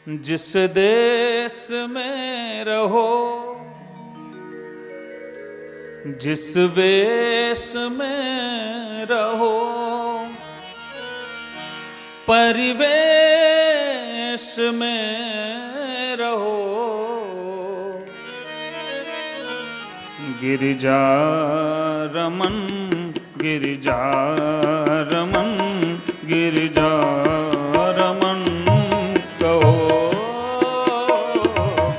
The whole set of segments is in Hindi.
जिस देश में रहो, जिस वेश में रहो, परिवेश में रहो, गिरिजा रमन, गिरिजा रमन, गिरिजा रमन कहो,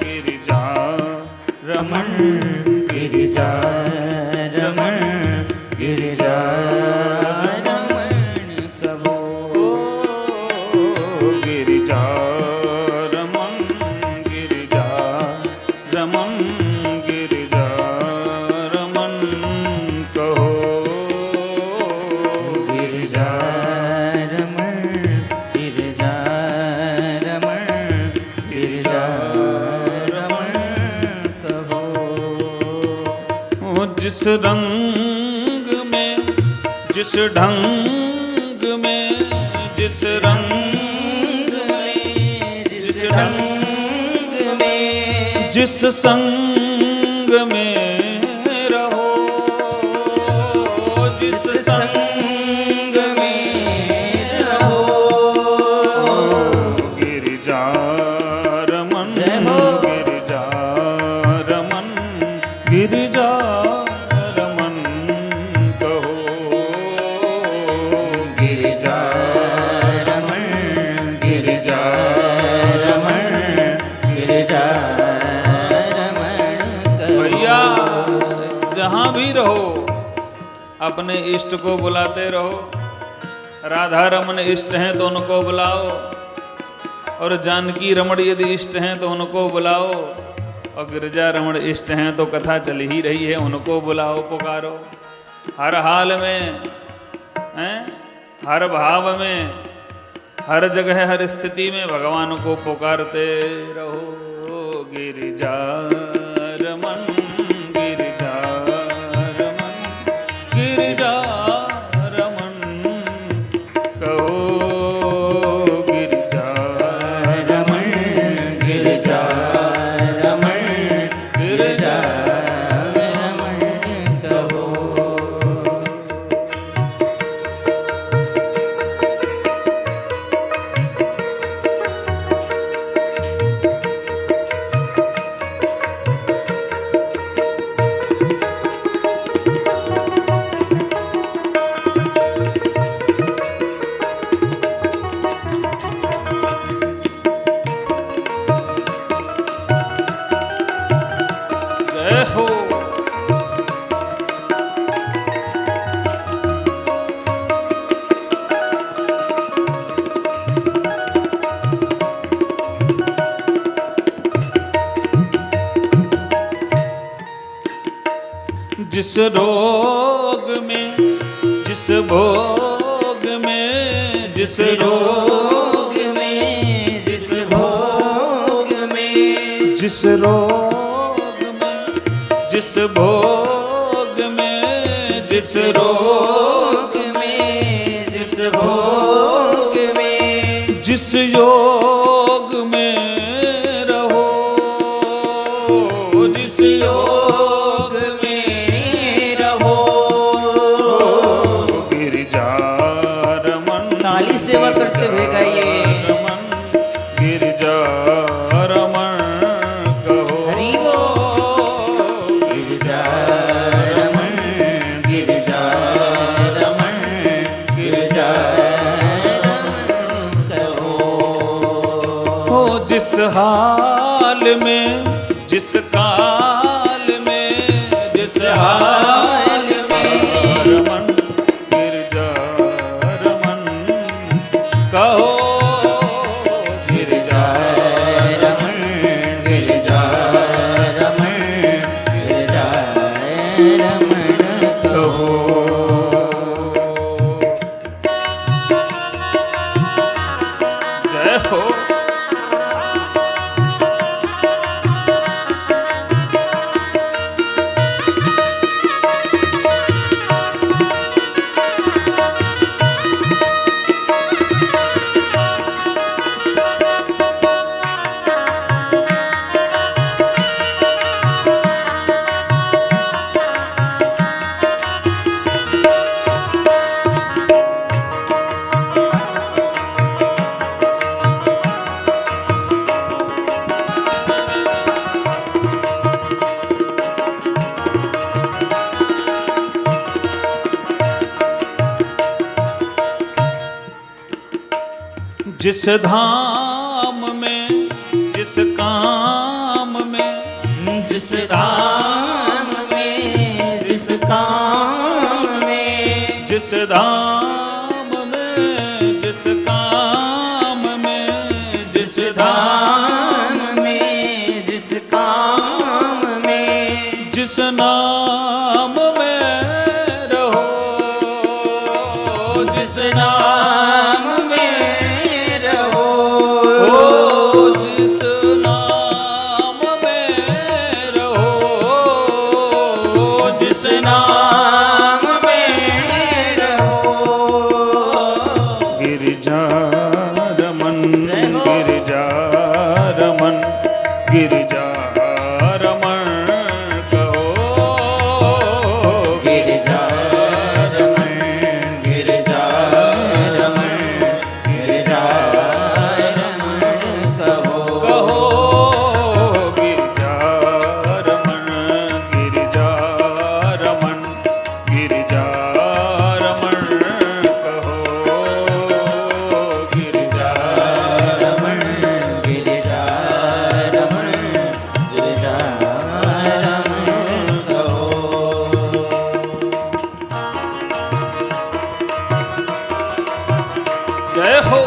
गिरिजा रमन, गिरिजा रमन, गिरिजा रमन कहो, गिरिजा रमन, गिरिजा रमन, गिरिजा रमन कहो, गिरिजा रमन, गिरिजा रमन, गिरिजा रमन कहो। जिस रंग में, जिस ढंग में, जिस रंग में, जिस ढंग में, जिस संग में रहो, जिस संग में रहो, गिरिजा रमन, गिरिजा रमन, गिरिजा रमन कहो, गिरिजा रमन, गिरिजा रमन, गिरिजा रमन कहो। भैया जहाँ भी रहो अपने इष्ट को बुलाते रहो। राधा रमन इष्ट हैं तो उनको बुलाओ, और जानकी रमण यदि इष्ट हैं तो उनको बुलाओ, और गिरिजा रमण इष्ट हैं तो कथा चल ही रही है, उनको बुलाओ, पुकारो। हर हाल में हैं, हर भाव में, हर जगह, हर स्थिति में भगवान को पुकारते रहो। गिरिजा रमन, गिरिजा रमन, गिरिजा रमन कहो, गिरिजा रमन, गिरिजा रमन, गिरिजा रमन कहो। जय हो। जिस रोग में, जिस भोग में, जिस रोग में, जिस भोग में, जिस रोग में, जिस भोग में, जिस रोग रोग में, जिस भोग में, जिस योग में रहो, जिस योग में रहो। गिरिजा रमन, ताली सेवा करते हुए गाइए। रमन, गिरिजा रमन कहो, हरि बोल। गिरिजा रमन, गिरिजा रमन, गिरिजा रमन कहो। हो जिस हाल में, जिस काल में, जिस हाल में रमन, गिरिजा रमन कहो, गिरिजा रमन, गिरिजा रमन, गिरिजा रमन कहो। जय हो। जिस धाम में जिस काम में जिस धाम में जिस काम में जिस धाम में जिस काम में जिस धाम में जिस काम में जिस नाम में रहो जिस नाम में रहो जिस नाम में रहो जिस नाम में रहो गिरिजा रमन जय हो। गिरिजा रमन गिरिजा रमन कहो गिरिजा रमण गिरिजा रमण गिरिजा रमण कहो कहो गिरिजा रमन गिरिजा रमन गिरिजा रमन कहो गिरिजा रमण गिरिजा रमण गिरिजा रमण कहो जय हो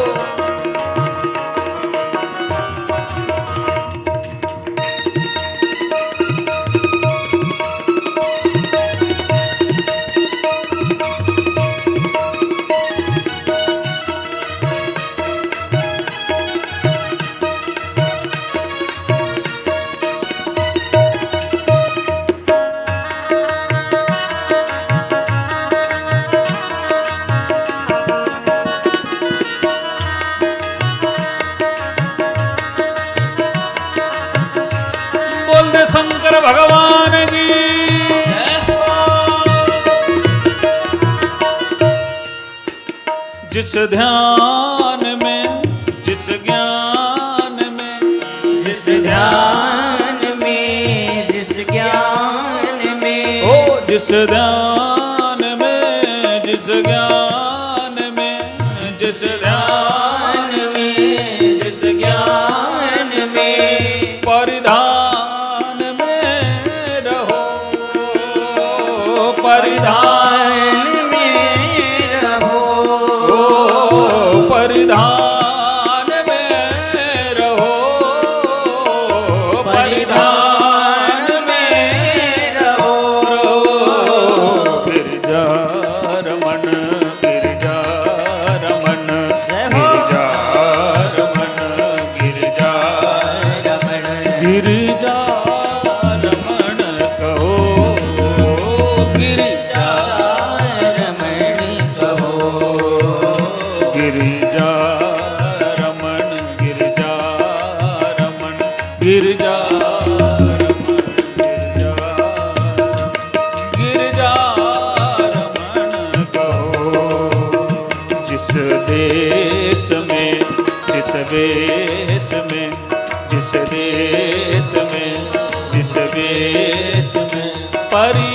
बोल दे शंकर भगवान की जिस ध्यान में जिस ज्ञान में जिस ध्यान में जिस ज्ञान में ओ जिस ध्यान में जिस ज्ञान में जिस ध्यान ज्ञान में जिस ज्ञान में परिधान में रहो परिधान दान में रहो परिधान में रहो परिधान में रहो गिरिजा रमन गिरिजा रमन जय हो। गिरिजा रमन गिरिजा रमण गिरिजा रमन कहो गिरिजा रमण कहो गिरिजा रमन गिरिजा रमन गिरिजा रमन गिरिजा रमन कहो जिस देश में जिस वेश में जिस देश में जिस वेश में परि